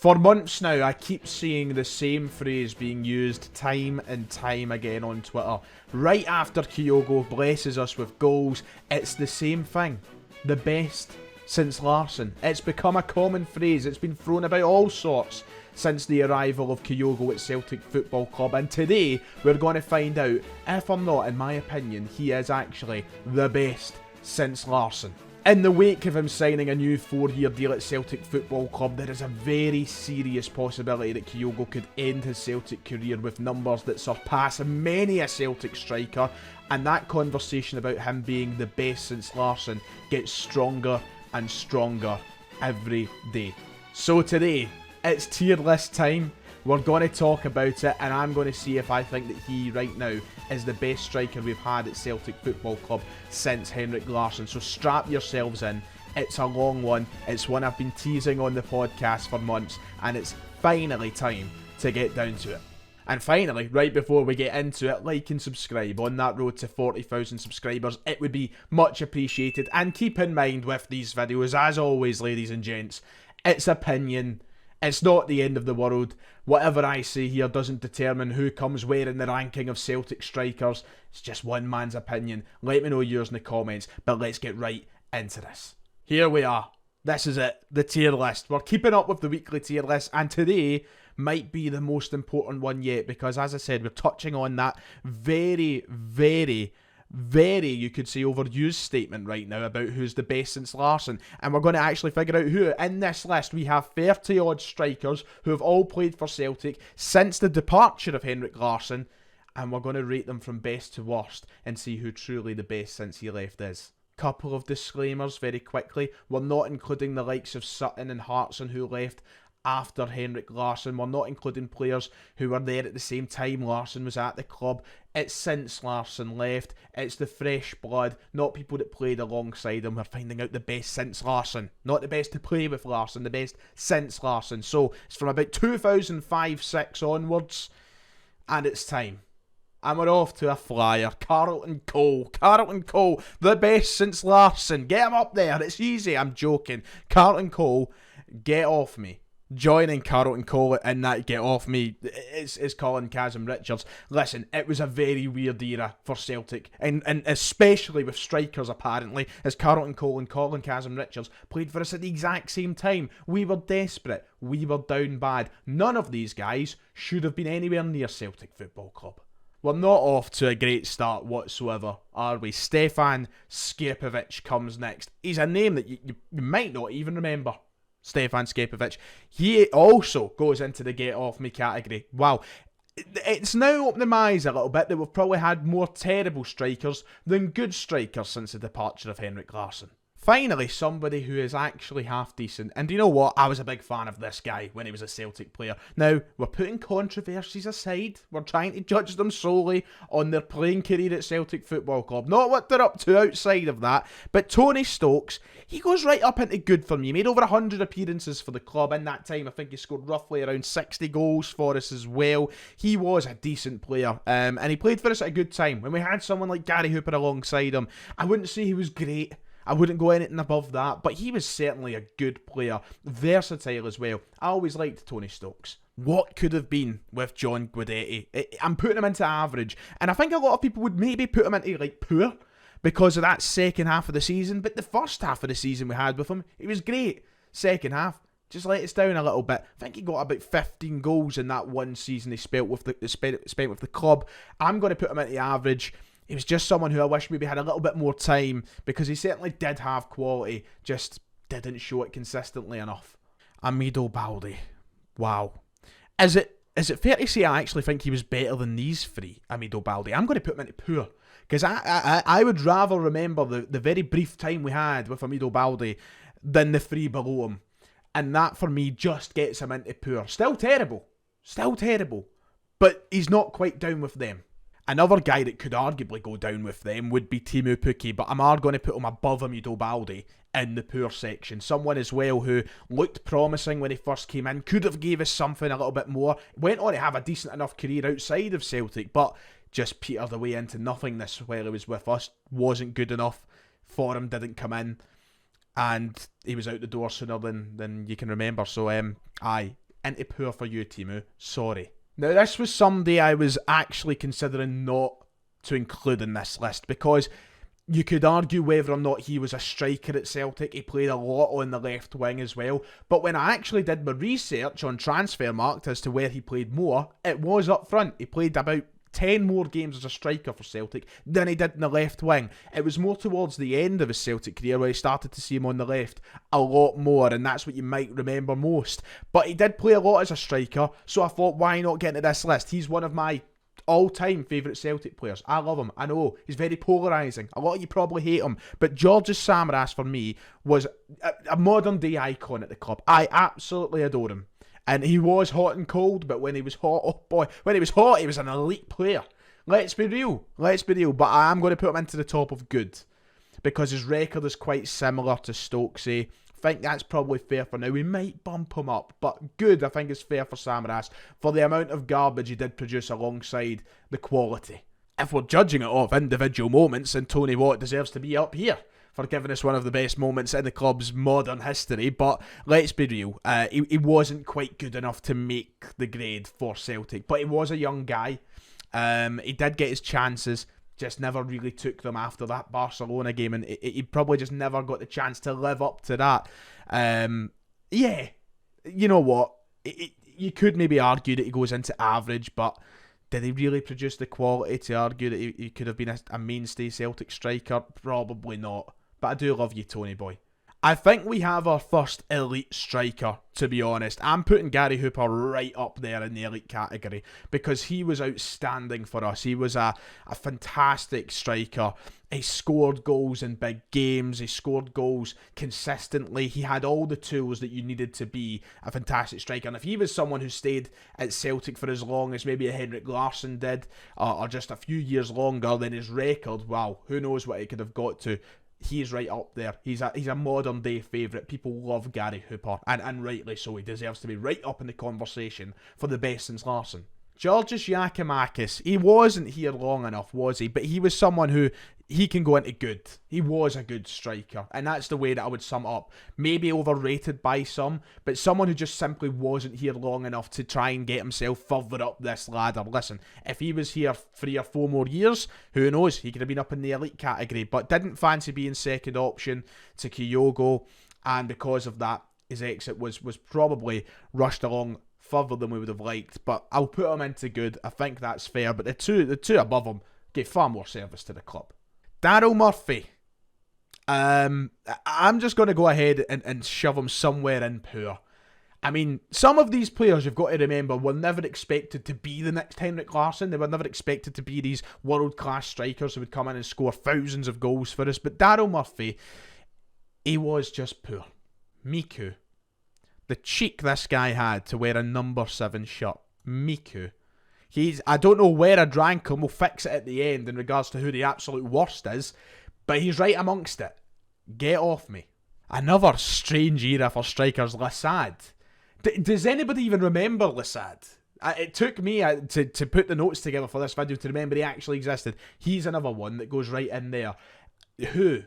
For months now, I keep seeing the same phrase being used time and time again on Twitter. Right after Kyogo blesses us with goals, it's the same thing. The best since Larsson. It's become a common phrase. It's been thrown about all sorts since the arrival of Kyogo at Celtic Football Club. And today, we're going to find out if or not, in my opinion, he is actually the best since Larsson. In the wake of him signing a new 4-year deal at Celtic Football Club, there is a very serious possibility that Kyogo could end his Celtic career with numbers that surpass many a Celtic striker, and that conversation about him being the best since Larsson gets stronger and stronger every day. So today, it's tier list time. We're going to talk about it, and I'm going to see if I think that he, right now, is the best striker we've had at Celtic Football Club since Henrik Larsson. So strap yourselves in. It's a long one. It's one I've been teasing on the podcast for months, and it's finally time to get down to it. And finally, right before we get into it, like and subscribe on that road to 40,000 subscribers. It would be much appreciated. And keep in mind with these videos, as always, ladies and gents, it's opinion. It's not the end of the world. Whatever I say here doesn't determine who comes where in the ranking of Celtic strikers. It's just one man's opinion. Let me know yours in the comments, but let's get right into this. Here we are. This is it, the tier list. We're keeping up with the weekly tier list, and today might be the most important one yet, because as I said, we're touching on that very, you could say, overused statement right now about who's the best since Larsson, and we're going to actually figure out who. In this list, we have 30 odd strikers who have all played for Celtic since the departure of Henrik Larsson, and we're going to rate them from best to worst and see who truly the best since he left is. Couple of disclaimers very quickly. We're not including the likes of Sutton and Hartson who left after Henrik Larsson. We're not including players who were there at the same time Larsson was at the club. It's since Larsson left. It's the fresh blood, not people that played alongside him. We're finding out the best since Larsson. Not the best to play with Larsson, the best since Larsson. So it's from about 2005-06 onwards, and it's time. And we're off to a flyer. Carlton Cole, the best since Larsson. Get him up there. It's easy. I'm joking. Carlton Cole, get off me. Joining Carlton Cole in that get off me is Colin Kazim-Richards. Listen, it was a very weird era for Celtic, and especially with strikers apparently, as Carlton Cole and Colin Kazim-Richards played for us at the exact same time. We were desperate. We were down bad. None of these guys should have been anywhere near Celtic Football Club. We're not off to a great start whatsoever, are we? Stefan Skepovic comes next. He's a name that you might not even remember. Stefan Skepovic. He also goes into the get off me category. Wow. It's now opened my eyes a little bit that we've probably had more terrible strikers than good strikers since the departure of Henrik Larsson. Finally, somebody who is actually half decent. And do you know what? I was a big fan of this guy when he was a Celtic player. Now, we're putting controversies aside. We're trying to judge them solely on their playing career at Celtic Football Club. Not what they're up to outside of that. But Tony Stokes, he goes right up into good for me. He made over 100 appearances for the club in that time. I think he scored roughly around 60 goals for us as well. He was a decent player. And he played for us at a good time. When we had someone like Gary Hooper alongside him, I wouldn't say he was great. I wouldn't go anything above that, but he was certainly a good player, versatile as well. I always liked Tony Stokes. What could have been with John Guidetti? I'm putting him into average, and I think a lot of people would maybe put him into like poor because of that second half of the season, but the first half of the season we had with him, he was great. Second half, just let us down a little bit. I think he got about 15 goals in that one season he spent with the club. I'm going to put him into average. He was just someone who I wish maybe had a little bit more time, because he certainly did have quality, just didn't show it consistently enough. Amido Balde. Wow. Is it fair to say I actually think he was better than these three, Amido Balde? I'm going to put him into poor, because I would rather remember the very brief time we had with Amido Balde than the three below him. And that for me just gets him into poor. Still terrible, but he's not quite down with them. Another guy that could arguably go down with them would be Teemu Pukki, but I'm going to put him above Amido Balde in the poor section. Someone as well who looked promising when he first came in, could have gave us something a little bit more, went on to have a decent enough career outside of Celtic, but just petered away into nothingness while he was with us. Wasn't good enough for him, didn't come in, and he was out the door sooner than you can remember. So, into poor for you, Timu. Sorry. Now, this was somebody I was actually considering not to include in this list, because you could argue whether or not he was a striker at Celtic. He played a lot on the left wing as well. But when I actually did my research on Transfermarkt as to where he played more, it was up front. He played about 10 more games as a striker for Celtic than he did in the left wing. It was more towards the end of his Celtic career where he started to see him on the left a lot more, and that's what you might remember most. But he did play a lot as a striker, so I thought, why not get into this list? He's one of my all-time favourite Celtic players. I love him. I know he's very polarising. A lot of you probably hate him, but Georges Samaras for me was a modern day icon at the club. I absolutely adore him, and he was hot and cold. But when he was hot, oh boy, when he was hot, he was an elite player. Let's be real. But I am going to put him into the top of good, because his record is quite similar to Stokesy. I think that's probably fair for now. We might bump him up, but good, I think, is fair for Samaras for the amount of garbage he did produce alongside the quality. If we're judging it off individual moments, then Tony Watt deserves to be up here for giving us one of the best moments in the club's modern history. But let's be real, he wasn't quite good enough to make the grade for Celtic, but he was a young guy. He did get his chances, just never really took them after that Barcelona game, and he probably just never got the chance to live up to that. Yeah, you know what? You could maybe argue that he goes into average, but did he really produce the quality to argue that he could have been a mainstay Celtic striker? Probably not. But I do love you, Tony boy. I think we have our first elite striker, to be honest. I'm putting Gary Hooper right up there in the elite category, because he was outstanding for us. He was a fantastic striker. He scored goals in big games. He scored goals consistently. He had all the tools that you needed to be a fantastic striker. And if he was someone who stayed at Celtic for as long as maybe a Henrik Larsson did, or just a few years longer, then his record, wow, who knows what he could have got to. He's right up there. He's a modern day favourite. People love Gary Hooper, and rightly so. He deserves to be right up in the conversation for the best since Larsson. Georgios Giacomakis, he wasn't here long enough, was he? But he was someone who, he can go into good. He was a good striker, and that's the way that I would sum it up. Maybe overrated by some, but someone who just simply wasn't here long enough to try and get himself further up this ladder. Listen, if he was here 3 or 4 more years, who knows? He could have been up in the elite category, but didn't fancy being second option to Kyogo, and because of that, his exit was probably rushed along further than we would have liked. But I'll put him into good. I think that's fair. But the two above him gave far more service to the club. Daryl Murphy. I'm just going to go ahead and shove him somewhere in poor. I mean, some of these players, you've got to remember, were never expected to be the next Henrik Larsson. They were never expected to be these world-class strikers who would come in and score thousands of goals for us. But Daryl Murphy, he was just poor. Miku. The cheek this guy had to wear a number 7 shirt. Miku. I don't know where I drank him. We'll fix it at the end in regards to who the absolute worst is. But he's right amongst it. Get off me. Another strange era for strikers, Lasad. Does anybody even remember Lasad? It took me to put the notes together for this video to remember he actually existed. He's another one that goes right in there. Who?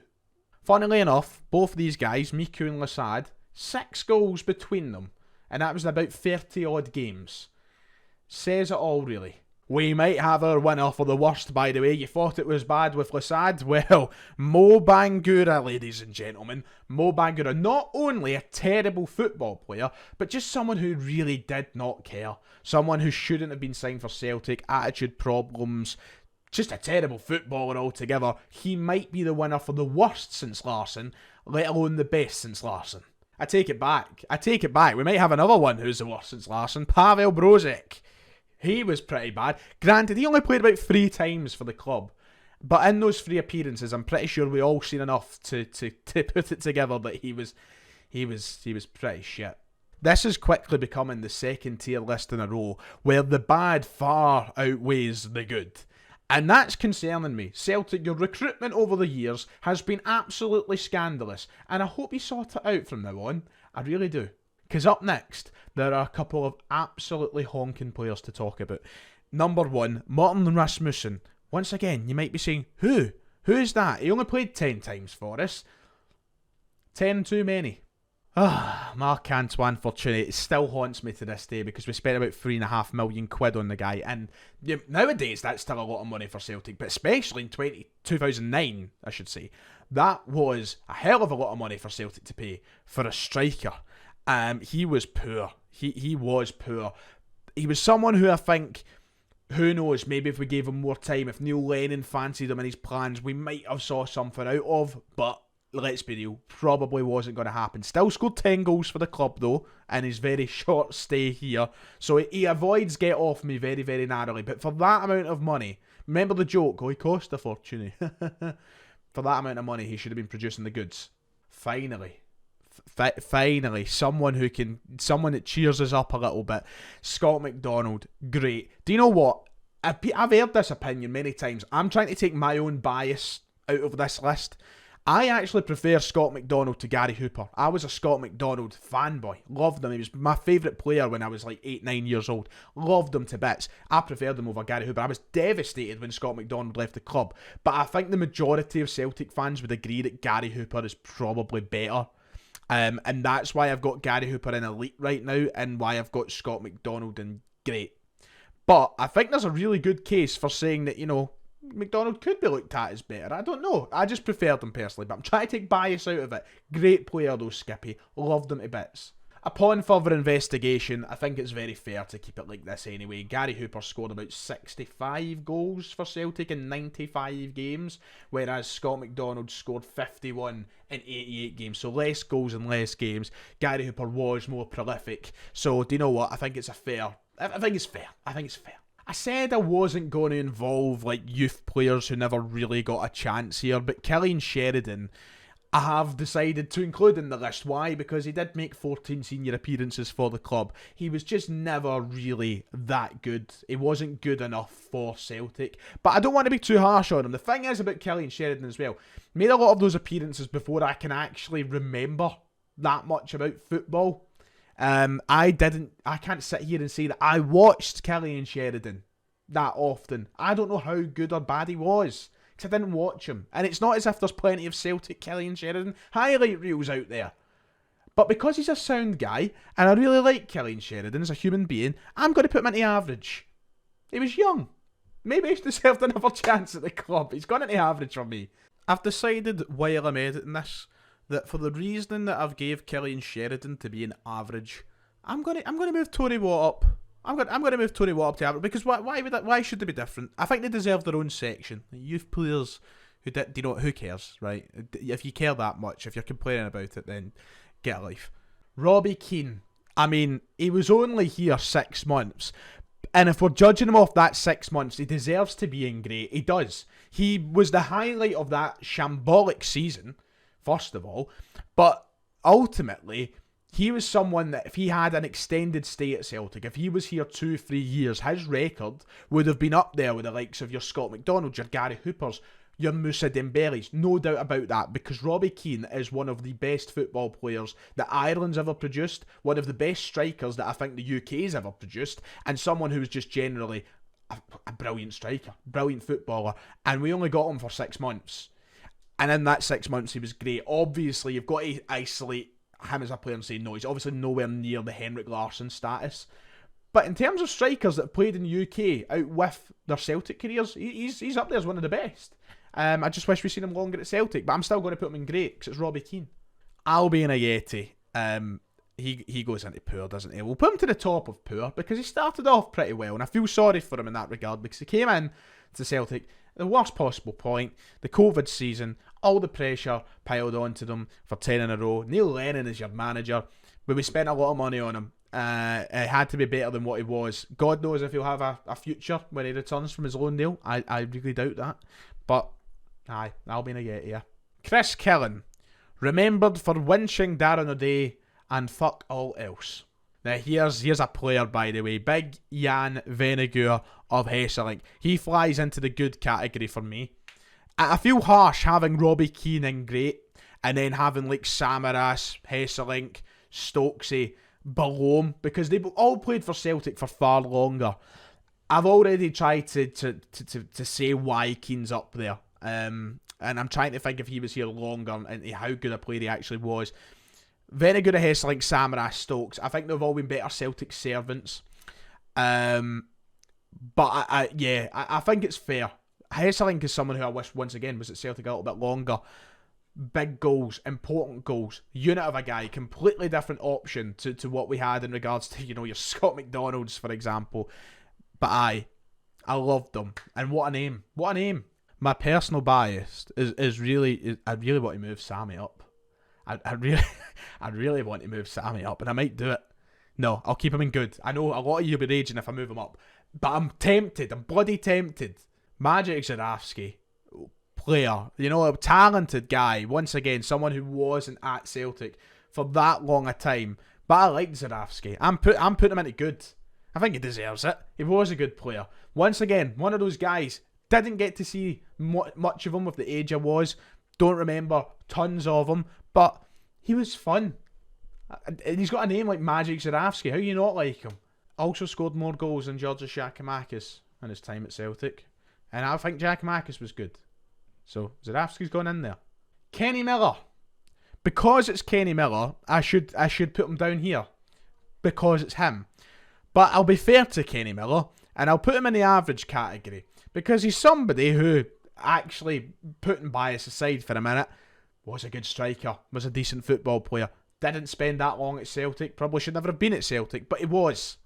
Funnily enough, both these guys, Miku and Lasad, 6 goals between them, and that was in about 30 odd games. Says it all, really. We might have our winner for the worst, by the way. You thought it was bad with Lasad? Well, Mo Bangura, ladies and gentlemen. Mo Bangura, not only a terrible football player, but just someone who really did not care. Someone who shouldn't have been signed for Celtic, attitude problems, just a terrible footballer altogether. He might be the winner for the worst since Larsson, let alone the best since Larsson. I take it back. We might have another one who's the worst since Larsson. Pavel Brozic. He was pretty bad. Granted, he only played about 3 times for the club. But in those 3 appearances, I'm pretty sure we all seen enough to put it together that he was pretty shit. This is quickly becoming the second tier list in a row where the bad far outweighs the good. And that's concerning me. Celtic, your recruitment over the years has been absolutely scandalous. And I hope you sort it out from now on. I really do. Because up next, there are a couple of absolutely honking players to talk about. Number 1, Morten Rasmussen. Once again, you might be saying, who? Who is that? He only played 10 times for us. 10 too many. Marc-Antoine Fortuny, it still haunts me to this day because we spent about £3.5 million on the guy, and nowadays that's still a lot of money for Celtic, but especially in 2009, I should say, that was a hell of a lot of money for Celtic to pay for a striker. He was poor. He was poor. He was someone who I think, who knows, maybe if we gave him more time, if Neil Lennon fancied him in his plans, we might have saw something out of, but let's be real, probably wasn't going to happen. Still scored 10 goals for the club though in his very short stay here, so he avoids get off me very, very narrowly. But for that amount of money, remember the joke, he cost a fortune. For that amount of money, he should have been producing the goods. Finally, someone that cheers us up a little bit. Scott McDonald, great. Do you know what? I've heard this opinion many times. I'm trying to take my own bias out of this list. I actually prefer Scott McDonald to Gary Hooper. I was a Scott McDonald fanboy. Loved him. He was my favourite player when I was like 8-9 years old. Loved him to bits. I preferred him over Gary Hooper. I was devastated when Scott McDonald left the club. But I think the majority of Celtic fans would agree that Gary Hooper is probably better. And that's why I've got Gary Hooper in elite right now, and why I've got Scott McDonald in great. But I think there's a really good case for saying that, McDonald could be looked at as better. I don't know. I just preferred him personally, but I'm trying to take bias out of it. Great player though, Skippy. Loved him to bits. Upon further investigation, I think it's very fair to keep it like this anyway. Gary Hooper scored about 65 goals for Celtic in 95 games, whereas Scott McDonald scored 51 in 88 games. So less goals and less games. Gary Hooper was more prolific. So do you know what? I think it's fair. I think it's fair. I said I wasn't going to involve youth players who never really got a chance here, but Cillian Sheridan I have decided to include in the list. Why? Because he did make 14 senior appearances for the club. He was just never really that good. He wasn't good enough for Celtic. But I don't want to be too harsh on him. The thing is about Cillian Sheridan as well, made a lot of those appearances before I can actually remember that much about football. I can't sit here and say that I watched Cillian Sheridan that often. I don't know how good or bad he was, because I didn't watch him. And it's not as if there's plenty of Celtic Cillian Sheridan highlight reels out there. But because he's a sound guy, and I really like Cillian Sheridan as a human being, I'm going to put him into average. He was young. Maybe he deserved another chance at the club. He's gone into average for me. I've decided while I'm editing this that for the reasoning that I've gave Cillian Sheridan to be an average, I'm going to move Tony Watt up. I'm going to move Tony Watt up to average, because why should they be different? I think they deserve their own section. Youth players who cares, right? If you care that much, if you're complaining about it, then get a life. Robbie Keane. I mean, he was only here 6 months. And if we're judging him off that 6 months, he deserves to be in great. He does. He was the highlight of that shambolic season, first of all. But ultimately, he was someone that if he had an extended stay at Celtic, if he was here 2-3 years, his record would have been up there with the likes of your Scott McDonald, your Gary Hoopers, your Moussa Dembele's. No doubt about that, because Robbie Keane is one of the best football players that Ireland's ever produced, one of the best strikers that I think the UK's ever produced, and someone who was just generally a brilliant striker, brilliant footballer, and we only got him for 6 months. And in that 6 months, he was great. Obviously, you've got to isolate him as a player and say, no, he's obviously nowhere near the Henrik Larsson status. But in terms of strikers that have played in the UK out with their Celtic careers, he's up there as one of the best. I just wish we'd seen him longer at Celtic, but I'm still going to put him in great because it's Robbie Keane. Albion Ayeti, he goes into poor, doesn't he? We'll put him to the top of poor because he started off pretty well, and I feel sorry for him in that regard because he came in to Celtic at the worst possible point, the COVID season, all the pressure piled onto them for 10 in a row. Neil Lennon is your manager, but we spent a lot of money on him. It had to be better than what he was. God knows if he'll have a future when he returns from his loan deal. I really doubt that. But, aye, Albion Ayeti, yeah. Chris Killen, remembered for winching Darren O'Day and fuck all else. Now here's a player, by the way, Big Jan Venegoor of Hesselink. He flies into the good category for me. I feel harsh having Robbie Keane in great, and then having like Samaras, Hesselink, Stokesy below him, because they've all played for Celtic for far longer. I've already tried to say why Keane's up there, and I'm trying to think if he was here longer and how good a player he actually was. Very good at Hesselink, Samaras, Stokes. I think they've all been better Celtic servants. But I think it's fair. Hesselink is someone who I wish, once again, was at Celtic a little bit longer. Big goals, important goals, unit of a guy, completely different option to what we had in regards to, your Scott McDonald's, for example. But I loved them. And what a name. What a name. My personal bias is really, I really want to move Sammy up. I really want to move Sammy up, and I might do it. No, I'll keep him in good. I know a lot of you will be raging if I move him up, but I'm tempted. I'm bloody tempted. Magic Zarafsky, player, a talented guy. Once again, someone who wasn't at Celtic for that long a time, but I like Zarafsky. I'm putting him into good. I think he deserves it. He was a good player. Once again, one of those guys. Didn't get to see much of him with the age I was. Don't remember tons of him, but he was fun. And he's got a name like Magic Zarafsky. How you not like him? Also scored more goals than Georgios Giakoumakis in his time at Celtic. And I think Giakoumakis was good. So Zarafsky's gone in there. Kenny Miller. Because it's Kenny Miller, I should put him down here. Because it's him. But I'll be fair to Kenny Miller, and I'll put him in the average category. Because he's somebody who, actually, putting bias aside for a minute, was a good striker, was a decent football player. Didn't spend that long at Celtic, probably should never have been at Celtic, but he was.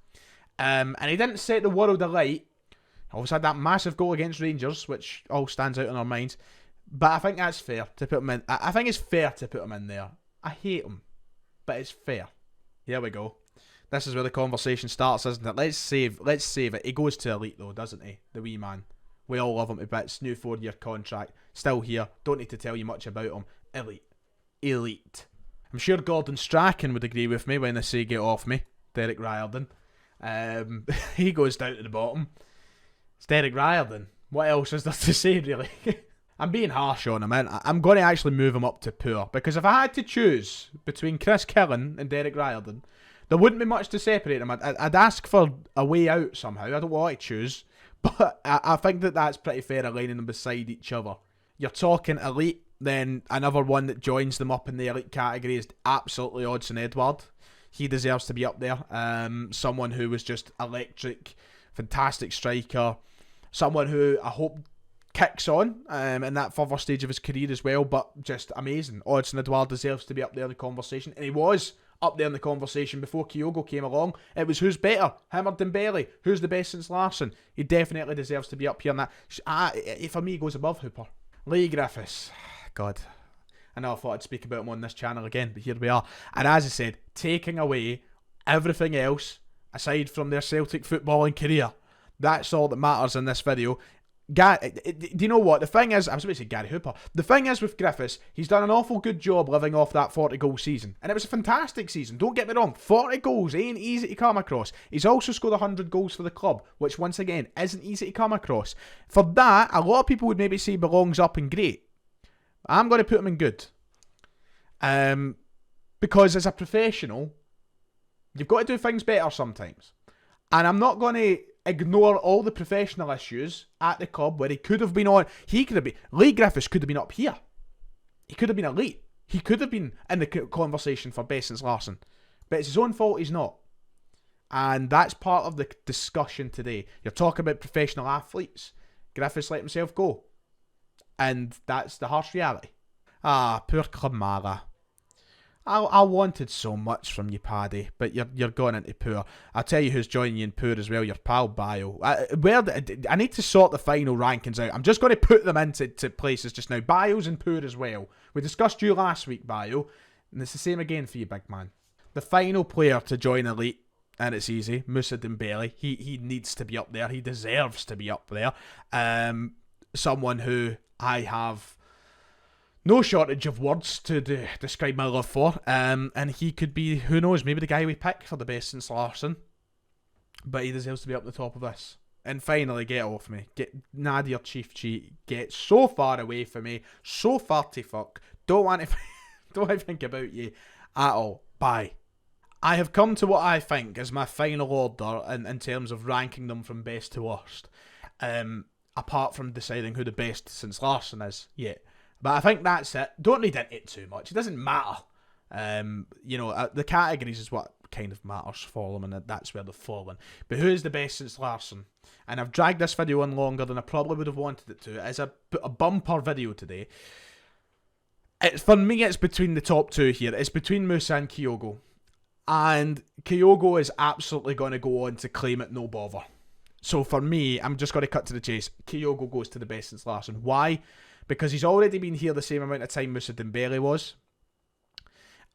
And he didn't set the world alight. He also had that massive goal against Rangers, which all stands out in our minds. But I think that's fair to put him in. I think it's fair to put him in there. I hate him, but it's fair. Here we go. This is where the conversation starts, isn't it? Let's save it. He goes to elite though, doesn't he? The wee man. We all love him to bits. New 4-year contract. Still here. Don't need to tell you much about him. Elite. I'm sure Gordon Strachan would agree with me when I say get off me. Derek Riordan. He goes down to the bottom. It's Derek Riordan. What else is there to say, really? I'm being harsh on him. I'm going to actually move him up to poor. Because if I had to choose between Chris Killen and Derek Riordan, there wouldn't be much to separate them. I'd ask for a way out somehow. I don't want to choose. But I think that's pretty fair, aligning them beside each other. You're talking elite, then another one that joins them up in the elite category is absolutely Odsonne Edouard. He deserves to be up there. Someone who was just electric, fantastic striker. Someone who I hope kicks on in that further stage of his career as well, but just amazing. Odsonne Edouard deserves to be up there in the conversation, and he was up there in the conversation before Kyogo came along. It was who's better, him or Dembele? Who's the best since Larsson? He definitely deserves to be up here. And that, for me, goes above Hooper. Leigh Griffiths. God. I know I thought I'd speak about him on this channel again, but here we are. And as I said, taking away everything else, aside from their Celtic footballing career, that's all that matters in this video. Do you know what? The thing is, I was about to say Gary Hooper. The thing is with Griffiths, he's done an awful good job living off that 40-goal season. And it was a fantastic season, don't get me wrong. 40 goals ain't easy to come across. He's also scored 100 goals for the club, which once again, isn't easy to come across. For that, a lot of people would maybe say belongs up and great. I'm going to put him in good. Because as a professional, you've got to do things better sometimes. And I'm not going to ignore all the professional issues at the club where he could have been on. Leigh Griffiths could have been up here. He could have been elite. He could have been in the conversation for best since Larsson. But it's his own fault he's not. And that's part of the discussion today. You're talking about professional athletes. Griffiths let himself go. And that's the harsh reality. Poor Klamara. I wanted so much from you, Paddy, but you're going into poor. I'll tell you who's joining you in poor as well, your pal Bio. I need to sort the final rankings out. I'm just going to put them into places just now. Bio's in poor as well. We discussed you last week, Bio, and it's the same again for you, big man. The final player to join elite, and it's easy, Moussa Dembele. He needs to be up there. He deserves to be up there. Someone who I have no shortage of words to describe my love for. And he could be, who knows, maybe the guy we pick for the best since Larsson. But he deserves to be up the top of this. And finally, get off me. Get Nadia Chief Cheat. Get so far away from me. So far to fuck. Don't want to think about you at all. Bye. I have come to what I think is my final order in terms of ranking them from best to worst. Apart from deciding who the best since Larsson is yet. But I think that's it. Don't read into it too much. It doesn't matter. The categories is what kind of matters for them, and that's where they've fallen. But who is the best since Larsson? And I've dragged this video on longer than I probably would have wanted it to. It's a bumper video today. For me, it's between the top two here. It's between Musa and Kyogo. And Kyogo is absolutely going to go on to claim it no bother. So for me, I'm just going to cut to the chase. Kyogo goes to the best since Larsson. Why? Because he's already been here the same amount of time Musa Dembele was.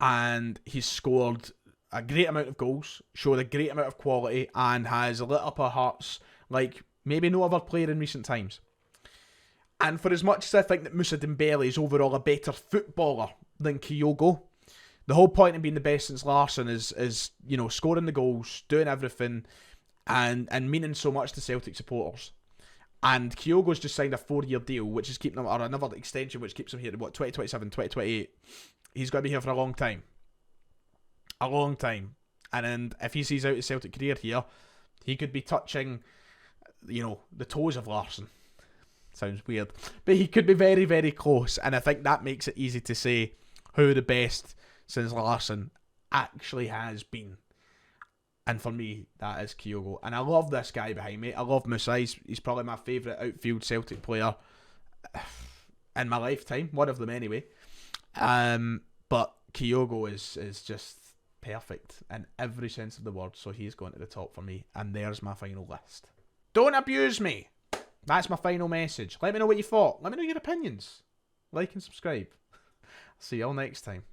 And he's scored a great amount of goals, showed a great amount of quality, and has lit up our hearts like maybe no other player in recent times. And for as much as I think that Musa Dembele is overall a better footballer than Kyogo, the whole point of being the best since Larsson is scoring the goals, doing everything, and meaning so much to Celtic supporters. And Kyogo's just signed a 4-year deal, which is keeping him, or another extension, which keeps him here to 2027, 2028. He's going to be here for a long time. A long time. And if he sees out his Celtic career here, he could be touching, the toes of Larsson. Sounds weird. But he could be very, very close. And I think that makes it easy to say who the best since Larsson actually has been. And for me, that is Kyogo. And I love this guy behind me. I love Musa. He's probably my favourite outfield Celtic player in my lifetime. One of them anyway. But Kyogo is just perfect in every sense of the word. So he's going to the top for me. And there's my final list. Don't abuse me. That's my final message. Let me know what you thought. Let me know your opinions. Like and subscribe. See you all next time.